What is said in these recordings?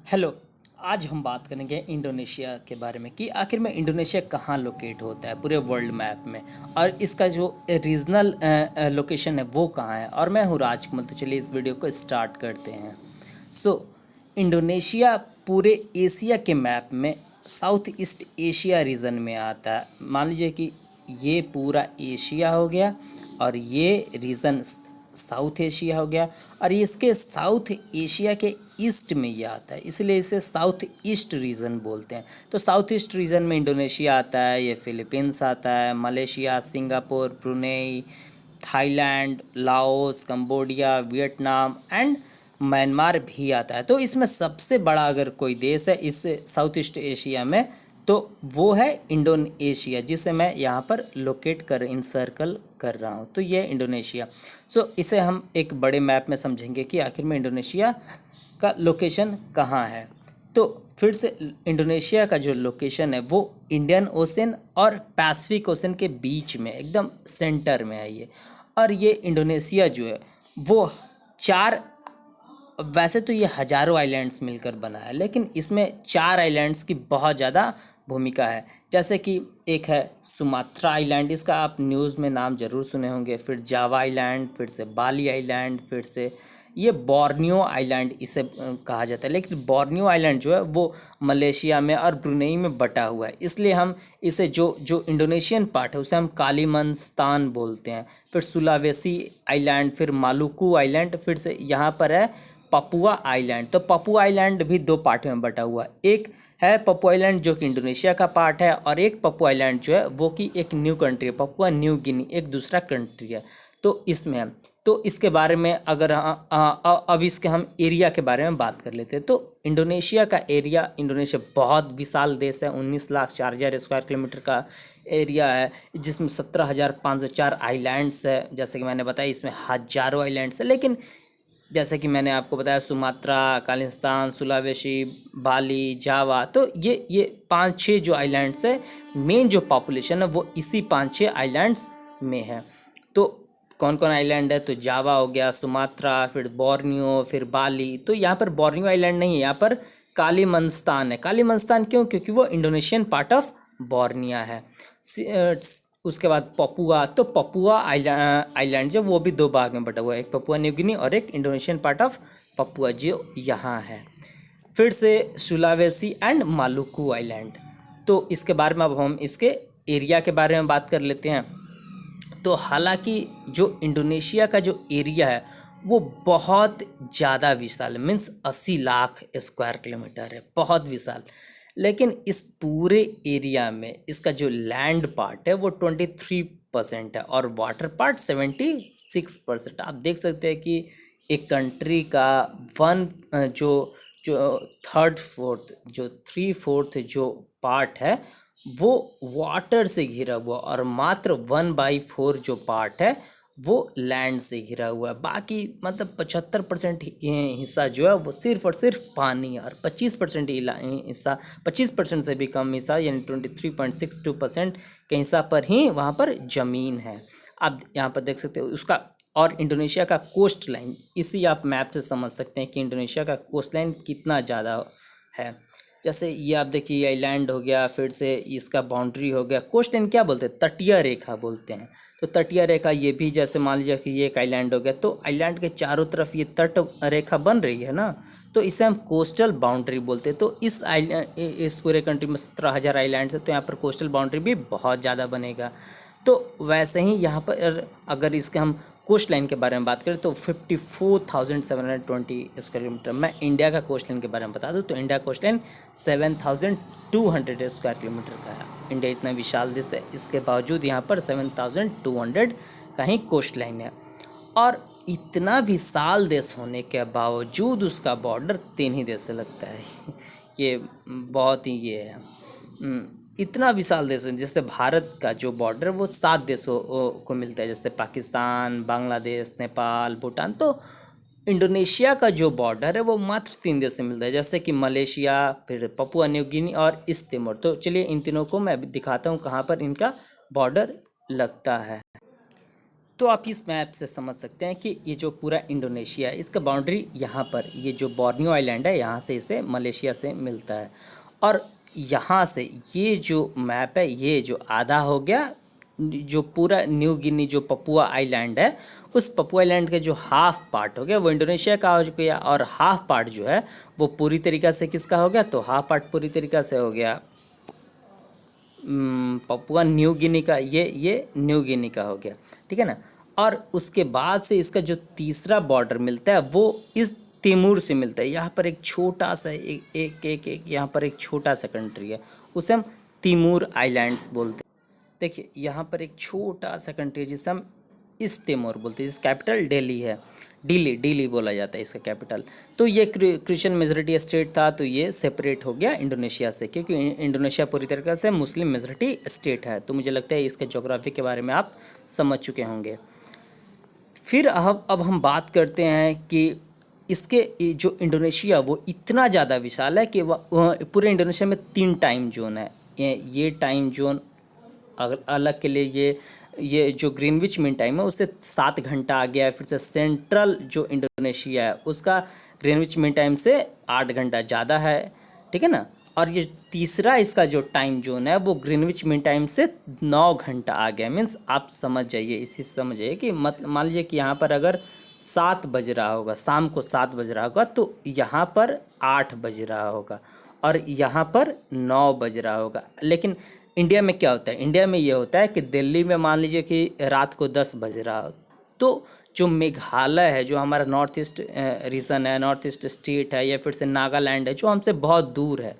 Hello. आज हम बात करेंगे इंडोनेशिया के बारे में कि आखिर में इंडोनेशिया कहाँ लोकेट होता है पूरे वर्ल्ड मैप में, और इसका जो रीजनल लोकेशन है वो कहाँ है। और मैं हूँ राजकमल। तो चलिए इस वीडियो को स्टार्ट करते हैं। सो इंडोनेशिया पूरे एशिया के मैप में साउथ ईस्ट एशिया रीजन में आता है। मान लीजिए कि ये पूरा एशिया हो गया और ये रीजन साउथ एशिया हो गया, और इसके साउथ एशिया के ईस्ट में ये आता है, इसलिए इसे साउथ ईस्ट रीजन बोलते हैं। तो साउथ ईस्ट रीजन में इंडोनेशिया आता है, ये फिलीपींस आता है, Malaysia, Singapore, Brunei, Thailand, Laos, Cambodia, Vietnam and Myanmar भी आता है। तो इसमें सबसे बड़ा अगर कोई देश है इस साउथ ईस्ट एशिया में तो वो है इंडोनेशिया, जिसे मैं यहाँ पर लोकेट कर इंसर्कल कर रहा हूँ। तो ये इंडोनेशिया। इसे हम एक बड़े मैप में समझेंगे कि आखिर में इंडोनेशिया का लोकेशन कहाँ है। तो फिर से इंडोनेशिया का जो लोकेशन है वो इंडियन ओशन और पैसिफिक ओशन के बीच में एकदम सेंटर में है ये। और ये इंडोनेशिया जो है वो चार, वैसे तो ये हज़ारों आइलैंड्स मिलकर बना है, लेकिन इसमें चार आइलैंड्स की बहुत ज़्यादा भूमिका है। जैसे कि एक है सुमात्रा आइलैंड, इसका आप न्यूज़ में नाम ज़रूर सुने होंगे। फिर जावा आइलैंड, फिर से बाली आइलैंड, फिर से ये बोर्नियो आइलैंड इसे कहा जाता है। लेकिन बोर्नियो आइलैंड जो है वो मलेशिया में और ब्रुनेई में बटा हुआ है, इसलिए हम इसे जो जो इंडोनेशियन पार्ट है उसे हम कालीमंस्तान बोलते हैं। फिर सुलावेसी आइलैंड, फिर मालुकू आइलैंड, फिर से यहाँ पर है पपुआ आइलैंड। तो पपुआ आइलैंड भी दो पार्ट में बटा हुआ है। एक है पपुआ आइलैंड जो कि इंडोनेशिया का पार्ट है, और एक पपुआ आइलैंड जो है वो कि एक न्यू कंट्री है, पपुआ न्यू गिनी एक दूसरा कंट्री है। तो इसमें है, तो इसके बारे में अगर अब इसके हम एरिया के बारे में बात कर लेते हैं। तो इंडोनेशिया का एरिया, इंडोनेशिया बहुत विशाल देश है, 19,04,000 स्क्वायर किलोमीटर का एरिया है, जिसमें 17,504 आइलैंड्स है। जैसे कि मैंने बताया इसमें हज़ारों आइलैंड्स है, लेकिन जैसे कि मैंने आपको बताया सुमात्रा, कालिस्तान, सुलावेशी, बाली, जावा, तो ये पाँच छः जो आइलैंड्स है, मेन जो पॉपुलेशन है वो इसी पाँच छः आइलैंड्स में है। तो कौन कौन आइलैंड है? तो जावा हो गया, सुमात्रा, फिर बोर्नियो, फिर बाली। तो यहाँ पर बोर्नियो आइलैंड नहीं है, यहाँ पर कालीमंस्तान है। कालीमंस्तान क्यों? क्योंकि वो इंडोनेशियन पार्ट ऑफ बोर्निया है। उसके बाद पपुआ, तो पपुआ आइलैंड जो वो भी दो भाग में बटा हुआ है, एक पपुआ न्यू गिनी और एक इंडोनेशियन पार्ट ऑफ पपुआ जो यहाँ है। फिर से सुलावेसी एंड मालुकू आइलैंड। तो इसके बारे में अब हम इसके एरिया के बारे में बात कर लेते हैं। तो हालांकि जो इंडोनेशिया का जो एरिया है वो बहुत ज़्यादा विशाल है, मीन्स 80 लाख स्क्वायर किलोमीटर है, बहुत विशाल। लेकिन इस पूरे एरिया में इसका जो लैंड पार्ट है वो 23% है और वाटर पार्ट 76%। आप देख सकते हैं कि एक कंट्री का वन जो जो थर्ड फोर्थ जो 3/4 जो पार्ट है वो वाटर से घिरा हुआ, और मात्र 1/4 जो पार्ट है वो लैंड से घिरा हुआ है। बाकी मतलब 75% हिस्सा जो है वो सिर्फ और सिर्फ पानी है, और 25% हिस्सा, 25% से भी कम हिस्सा यानी 23.62% के हिस्सा पर ही वहाँ पर ज़मीन है। आप यहाँ पर देख सकते हो उसका। और इंडोनेशिया का कोस्ट लाइन, इसी आप मैप से समझ सकते हैं कि इंडोनेशिया का कोस्ट लाइन कितना ज़्यादा है। जैसे ये आप देखिए, आइलैंड हो गया, फिर से इसका बाउंड्री हो गया। कोस्ट लाइन क्या बोलते हैं? तटीय रेखा बोलते हैं। तो तटीय रेखा ये भी, जैसे मान लीजिए कि ये एक आइलैंड हो गया, तो आइलैंड के चारों तरफ ये तट रेखा बन रही है ना, तो इसे हम कोस्टल बाउंड्री बोलते हैं। तो इस पूरे कंट्री में 17,000 आइलैंड्स है, तो यहाँ पर कोस्टल बाउंड्री भी बहुत ज़्यादा बनेगा। तो वैसे ही यहाँ पर अगर इसके हम कोस्ट लाइन के बारे में बात करें तो 54,720 स्क्वायर किलोमीटर। मैं इंडिया का कोस्ट लाइन के बारे में बता दूं तो India coast line 7,200 square kilometre का है। इंडिया इतना विशाल देश है, इसके बावजूद यहाँ पर 7,200 का ही कोस्ट लाइन है। और इतना विशाल देश होने के बावजूद उसका बॉर्डर 3 ही देश से लगता है ये बहुत ही ये है। इतना विशाल देश है, जैसे भारत का जो बॉर्डर है वो 7 देशों को मिलता है, जैसे पाकिस्तान, बांग्लादेश, नेपाल, भूटान। तो इंडोनेशिया का जो बॉर्डर है वो मात्र 3 देश से मिलता है, जैसे कि मलेशिया, फिर पपुआ न्यू गिनी और ईस्ट तिमोर। तो चलिए इन तीनों को मैं दिखाता हूँ कहाँ पर इनका बॉर्डर लगता है। तो आप इस मैप से समझ सकते हैं कि ये जो पूरा इंडोनेशिया है इसका बाउंड्री यहाँ पर ये जो बोर्नियो आइलैंड है यहाँ से इसे मलेशिया से मिलता है। और यहाँ से ये जो मैप है ये जो आधा हो गया जो पूरा न्यू गिनी जो पपुआ आइलैंड है उस पपुआ आइलैंड के जो हाफ पार्ट हो गया वो इंडोनेशिया का हो गया और हाफ पार्ट जो है वो पूरी तरीक़ा से किसका हो गया तो हाफ पार्ट पूरी तरीक़ा से हो गया पपुआ न्यू गिनी का ये न्यू गिनी का हो गया ठीक है ना। और उसके बाद से इसका जो तीसरा बॉर्डर मिलता है वो इस तैमूर से मिलता है। यहाँ पर एक छोटा सा एक यहाँ पर एक छोटा सा कंट्री है उसे हम तैमूर आइलैंड्स बोलते हैं। देखिए यहाँ पर एक छोटा सा कंट्री है जिसे हम इस तैमूर बोलते हैं जिसकी कैपिटल दिल्ली है। दिल्ली बोला जाता है इसका कैपिटल। तो ये क्रिश्चियन मेजॉरिटी स्टेट था तो ये सेपरेट हो गया इंडोनेशिया से क्योंकि इंडोनेशिया पूरी तरीके से मुस्लिम मेजॉरिटी स्टेट है। तो मुझे लगता है इसके ज्योग्राफी के बारे में आप समझ चुके होंगे। फिर अब हम बात करते हैं कि इसके जो इंडोनेशिया वो इतना ज़्यादा विशाल है कि वह पूरे इंडोनेशिया में 3 टाइम जोन है। ये टाइम जोन अलग के लिए ये जो ग्रीनविच मीन टाइम है उससे 7 घंटा आ गया है। फिर से सेंट्रल जो इंडोनेशिया है उसका ग्रीनविच मीन टाइम से 8 घंटा ज़्यादा है ठीक है ना। और ये तीसरा इसका जो टाइम जोन है वो ग्रीनविच मीन टाइम से 9 घंटा आ गया। मीन्स आप समझ जाइए इसी समझ जाइए कि मान लीजिए कि यहाँ पर अगर 7 बज रहा होगा शाम को 7 बज रहा होगा तो यहाँ पर 8 बज रहा होगा और यहाँ पर 9 बज रहा होगा। लेकिन इंडिया में क्या होता है इंडिया में ये होता है कि दिल्ली में मान लीजिए कि रात को 10 बज रहा हो तो जो मेघालय है जो हमारा नॉर्थ ईस्ट रीजन है नॉर्थ ईस्ट स्टेट है या फिर से नागालैंड है जो हमसे बहुत दूर है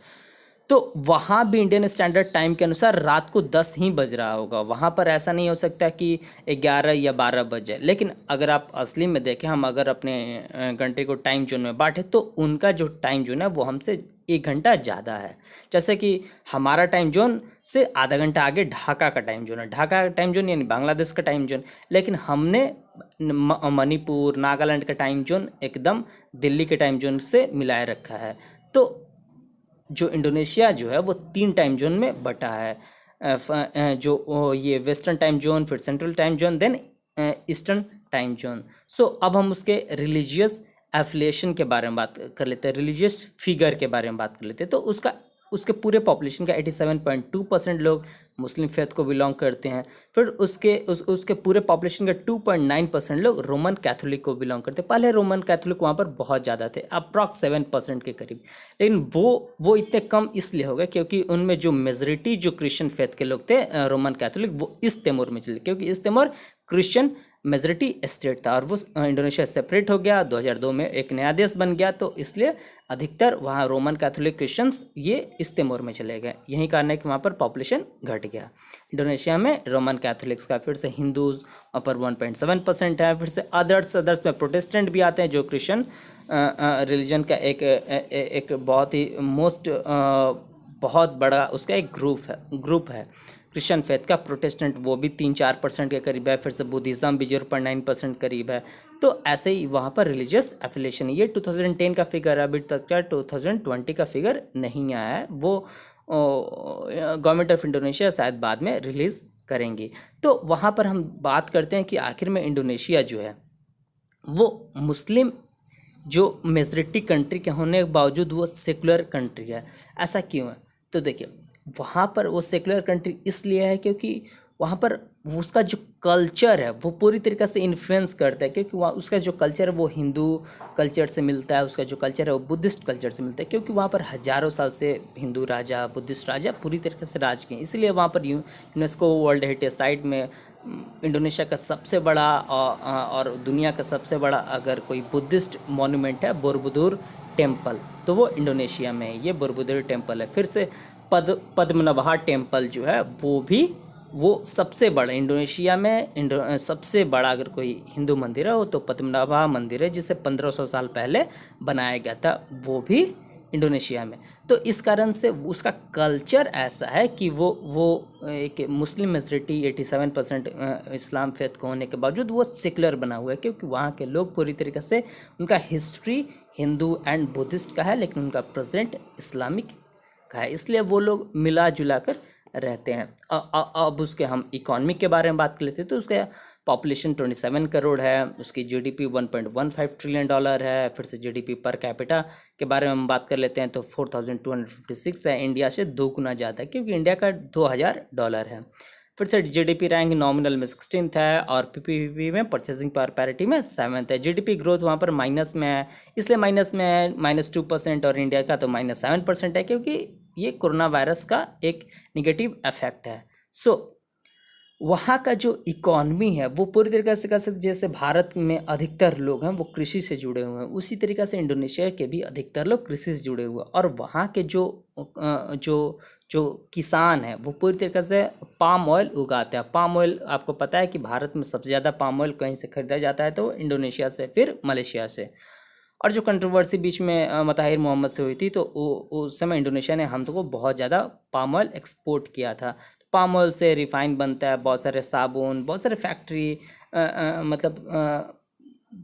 तो वहाँ भी इंडियन स्टैंडर्ड टाइम के अनुसार रात को 10 ही बज रहा होगा। वहाँ पर ऐसा नहीं हो सकता कि 11 या 12 बज जाए। लेकिन अगर आप असली में देखें हम अगर अपने घंटे को टाइम जोन में बांटें तो उनका जो टाइम जोन है वो हमसे 1 घंटा ज़्यादा है। जैसे कि हमारा टाइम जोन से आधा घंटा आगे ढाका का टाइम जोन है। ढाका का टाइम जोन यानी बांग्लादेश का टाइम जोन। लेकिन हमने मणिपुर नागालैंड का टाइम जोन एकदम दिल्ली के टाइम जोन से मिलाए रखा है। तो जो इंडोनेशिया जो है वो 3 टाइम जोन में बटा है जो ये वेस्टर्न टाइम जोन फिर central time zone then eastern time zone. So अब हम उसके रिलीजियस एफिलिएशन के बारे में बात कर लेते हैं रिलीजियस फिगर के बारे में बात कर लेते हैं। तो उसके पूरे पॉपुलेशन का 87.2% लोग मुस्लिम फेथ को बिलोंग करते हैं। फिर उसके पूरे पॉपुलेशन का 2.9% लोग रोमन कैथोलिक को बिलोंग करते हैं। पहले रोमन कैथोलिक वहाँ पर बहुत ज़्यादा थे अप्रॉक्स 7% के करीब। लेकिन वो इतने कम इसलिए हो गए क्योंकि उनमें जो मेजॉरिटी जो क्रिश्चियन फेथ के लोग थे रोमन कैथोलिक वो इस तैमूर में चले क्योंकि इस तैमूर क्रिश्चियन मेजॉरिटी स्टेट था और वो इंडोनेशिया सेपरेट हो गया 2002 में एक नया देश बन गया। तो इसलिए अधिकतर वहाँ रोमन कैथोलिक क्रिश्चियंस ये इस तैमूर में चले गए। यही कारण है कि वहाँ पर पॉपुलेशन घट गया। इंडोनेशिया में रोमन कैथोलिक्स का फिर से हिंदूज वहाँ पर 1.7% है। फिर से अदर्स में प्रोटेस्टेंट भी आते हैं जो क्रिश्चियन रिलीजन का एक बहुत ही बहुत बड़ा उसका एक ग्रुप है क्रिश्चियन फेथ का। प्रोटेस्टेंट वो भी 3-4% के करीब है। फिर से बुद्धिज़्म भी 0.9% करीब है। तो ऐसे ही वहाँ पर रिलीजियस एफिलिएशन ये 2010 का फिगर है। अभी तक का 2020 का फिगर नहीं आया है। वो गवर्नमेंट ऑफ इंडोनेशिया शायद बाद में रिलीज़ करेंगी। तो वहाँ पर हम बात करते हैं कि आखिर में इंडोनेशिया जो है वो मुस्लिम जो मेजॉरिटी कंट्री के होने के बावजूद वो सेकुलर कंट्री है। ऐसा क्यों है? तो देखिए वहाँ पर वो सेकुलर कंट्री इसलिए है क्योंकि वहाँ पर उसका जो कल्चर है वो पूरी तरीक़े से इन्फ्लुएंस करता है क्योंकि वहाँ उसका जो कल्चर है वो हिंदू कल्चर से मिलता है। उसका जो कल्चर है वो बुद्धिस्ट कल्चर से मिलता है क्योंकि वहाँ पर हज़ारों साल से हिंदू राजा बुद्धिस्ट राजा पूरी तरीके से राज किए। इसलिए वहाँ पर यूनेस्को वर्ल्ड हेरिटेज साइट में इंडोनेशिया का सबसे बड़ा और दुनिया का सबसे बड़ा अगर कोई बुद्धिस्ट मॉन्यूमेंट है बोरोबुदुर टेम्पल तो वो इंडोनेशिया में है। ये बोरोबुदुर टेम्पल है। फिर से पद्मनाभा टेम्पल जो है वो सबसे बड़ा इंडोनेशिया में सबसे बड़ा अगर कोई हिंदू मंदिर है वो तो पद्मनाभा मंदिर है जिसे 1500 साल पहले बनाया गया था वो भी इंडोनेशिया में। तो इस कारण से उसका कल्चर ऐसा है कि वो एक मुस्लिम मेजॉरिटी 87% इस्लाम फेथ को होने के बावजूद वो सेकुलर बना हुआ है क्योंकि वहाँ के लोग पूरी तरीके से उनका हिस्ट्री हिंदू एंड बुद्धिस्ट का है लेकिन उनका प्रेजेंट इस्लामिक का है। इसलिए वो लोग मिला जुला कर रहते हैं। अब उसके हम इकोनॉमी के बारे में बात कर लेते हैं, तो उसका पॉपुलेशन 27 करोड़ है, उसकी जीडीपी 1.15 ट्रिलियन डॉलर है। फिर से जीडीपी पर कैपिटा के बारे में हम बात कर लेते हैं तो 4256 है, इंडिया से 2 गुना ज़्यादा है क्योंकि इंडिया का $2000 है। फिर से जीडीपी रैंक नॉमिनल में 16th है और पीपीपी में परचेसिंग पावर पैरिटी में 7th है। जीडीपी ग्रोथ वहाँ पर माइनस में है, इसलिए माइनस में है, -2%, और इंडिया का तो -7% है क्योंकि ये कोरोना वायरस का एक निगेटिव इफेक्ट है। सो वहाँ का जो इकॉनमी है वो पूरी तरीके से कैसे, जैसे भारत में अधिकतर लोग हैं वो कृषि से जुड़े हुए हैं, उसी तरीके से इंडोनेशिया के भी अधिकतर लोग कृषि से जुड़े हुए हैं। और वहाँ के जो जो किसान है वो पूरी तरीके से पाम ऑयल उगाते हैं। पाम ऑयल आपको पता है कि भारत में सबसे ज़्यादा पाम ऑयल कहीं से खरीदा जाता है तो इंडोनेशिया से, फिर मलेशिया से। और जो कंट्रोवर्सी बीच में मताहिर मोहम्मद से हुई थी तो उस समय इंडोनेशिया ने हम को बहुत ज़्यादा पाम ऑयल एक्सपोर्ट किया था। पाम ऑयल से रिफाइन बनता है, बहुत सारे साबुन, बहुत सारे फैक्ट्री मतलब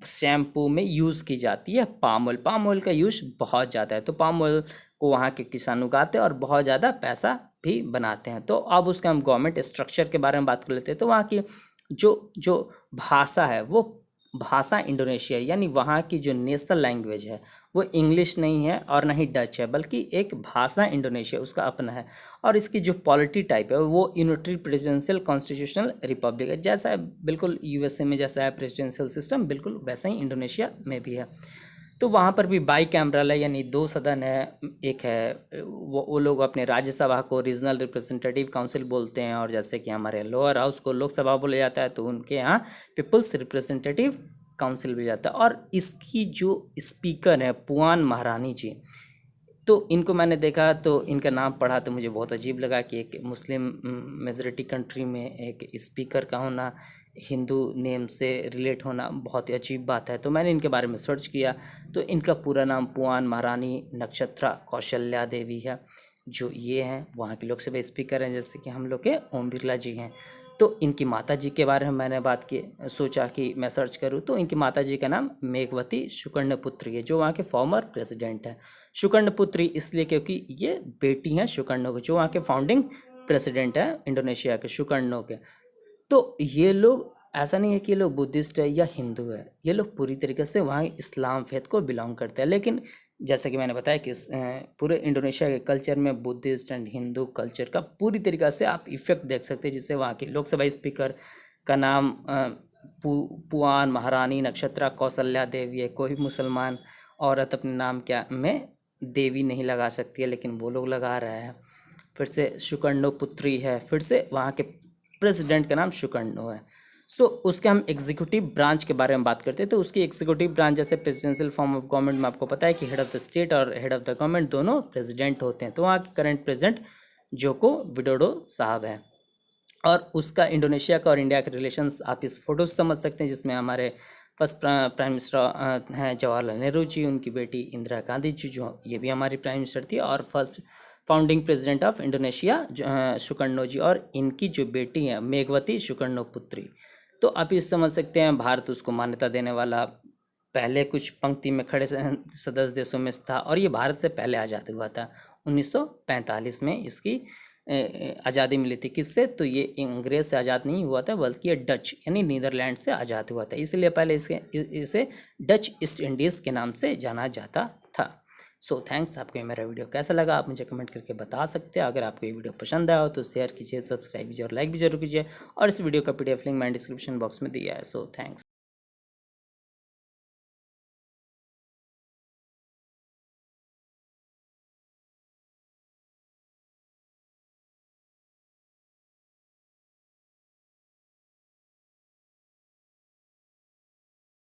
शैम्पू में यूज़ की जाती है पाम ऑयल। पाम ऑयल का यूज़ बहुत ज़्यादा है, तो पाम ऑयल को वहाँ के किसान उगाते हैं और बहुत ज़्यादा पैसा भी बनाते हैं। तो अब उसका हम गवर्नमेंट स्ट्रक्चर के बारे में बात कर लेते हैं। तो वहाँ की जो जो भाषा है वो भाषा इंडोनेशिया, यानी वहाँ की जो नेशनल लैंग्वेज है वो इंग्लिश नहीं है और ना ही डच है, बल्कि एक भाषा इंडोनेशिया उसका अपना है। और इसकी जो पॉलिटी टाइप है वो यूनिटरी प्रेसिडेंशियल कॉन्स्टिट्यूशनल रिपब्लिक है, जैसा है बिल्कुल यूएसए में जैसा है प्रेसिडेंशियल सिस्टम, बिल्कुल वैसा ही इंडोनेशिया में भी है। तो वहाँ पर भी बाई कैमरल है, यानी 2 सदन है। एक है वो लोग अपने राज्यसभा को रीजनल रिप्रेजेंटेटिव काउंसिल बोलते हैं, और जैसे कि हमारे लोअर हाउस को लोकसभा बोला जाता है तो उनके यहाँ पीपल्स रिप्रेजेंटेटिव काउंसिल भी जाता है। और इसकी जो स्पीकर है पुआन महारानी जी, तो इनको मैंने देखा तो इनका नाम पढ़ा तो मुझे बहुत अजीब लगा कि एक मुस्लिम मेजॉरिटी कंट्री में एक स्पीकर का होना, हिंदू नेम से रिलेट होना बहुत ही अजीब बात है। तो मैंने इनके बारे में सर्च किया तो इनका पूरा नाम पुआन महारानी नक्षत्रा कौशल्या देवी है। जो ये हैं वहाँ के लोकसभा स्पीकर हैं, जैसे कि हम लोग के ओम बिरला जी हैं। तो इनकी माता जी के बारे में मैंने बात की, सोचा कि मैं सर्च करूँ, तो इनकी माता जी का नाम मेघवती सुकर्णपुत्री है, जो वहाँ के फॉर्मर प्रेसिडेंट है। सुकर्णपुत्री इसलिए क्योंकि ये बेटी हैं सुकर्णो की, जो वहाँ के फाउंडिंग प्रेसिडेंट है इंडोनेशिया के, सुकर्णो के। तो ये लोग, ऐसा नहीं है कि ये लोग बुद्धिस्ट है या हिंदू है, ये लोग पूरी तरीके से वहाँ इस्लाम फेथ को बिलोंग करते हैं। लेकिन जैसा कि मैंने बताया कि पूरे इंडोनेशिया के कल्चर में बुद्धिस्ट एंड हिंदू कल्चर का पूरी तरीक़ा से आप इफ़ेक्ट देख सकते हैं, जिससे वहाँ के लोकसभा स्पीकर का नाम पुआन महारानी नक्षत्रा कौशल्या देवी है। कोई मुसलमान औरत अपने नाम क्या में देवी नहीं लगा सकती है, लेकिन वो लोग लगा रहे हैं। फिर से सुकर्णो पुत्री है, फिर से वहाँ के प्रेसिडेंट का नाम सुकर्णो है। सो उसके हम एग्जीक्यूटिव ब्रांच के बारे में बात करते हैं। तो उसकी एग्जीक्यूटिव ब्रांच जैसे प्रेसिडेंशियल फॉर्म ऑफ गवर्नमेंट में आपको पता है कि हेड ऑफ द स्टेट और हेड ऑफ द गवर्नमेंट दोनों प्रेसिडेंट होते हैं। तो वहाँ के करंट प्रेसिडेंट जोको विडोडो साहब हैं। और उसका इंडोनेशिया का और इंडिया के रिलेशंस आप इस फोटो से समझ सकते हैं, जिसमें हमारे फर्स्ट प्राइम मिनिस्टर हैं जवाहरलाल नेहरू जी, उनकी बेटी इंदिरा गांधी जी जो ये भी हमारी प्राइम मिनिस्टर थी, और first founding president of Indonesia Sukarno ji, और इनकी जो बेटी हैं मेघवती सुकर्णो पुत्री। तो आप इस समझ सकते हैं भारत उसको मान्यता देने वाला पहले कुछ पंक्ति में खड़े सदस्य देशों में था, और ये भारत से पहले आज़ाद हुआ था 1945 में। इसकी आज़ादी मिली थी किससे, तो ये अंग्रेज़ से आज़ाद नहीं हुआ था, बल्कि ये डच यानी नीदरलैंड से आज़ाद हुआ था। इसलिए पहले इसे डच ईस्ट इंडीज़ के नाम से जाना जाता था। So thanks. आपको ये मेरा वीडियो कैसा लगा आप मुझे कमेंट करके बता सकते हैं। अगर आपको ये वीडियो पसंद आया हो तो शेयर कीजिए, सब्सक्राइब कीजिए और लाइक भी जरूर कीजिए। और इस वीडियो का PDF लिंक मैंने डिस्क्रिप्शन बॉक्स में दिया है। So thanks.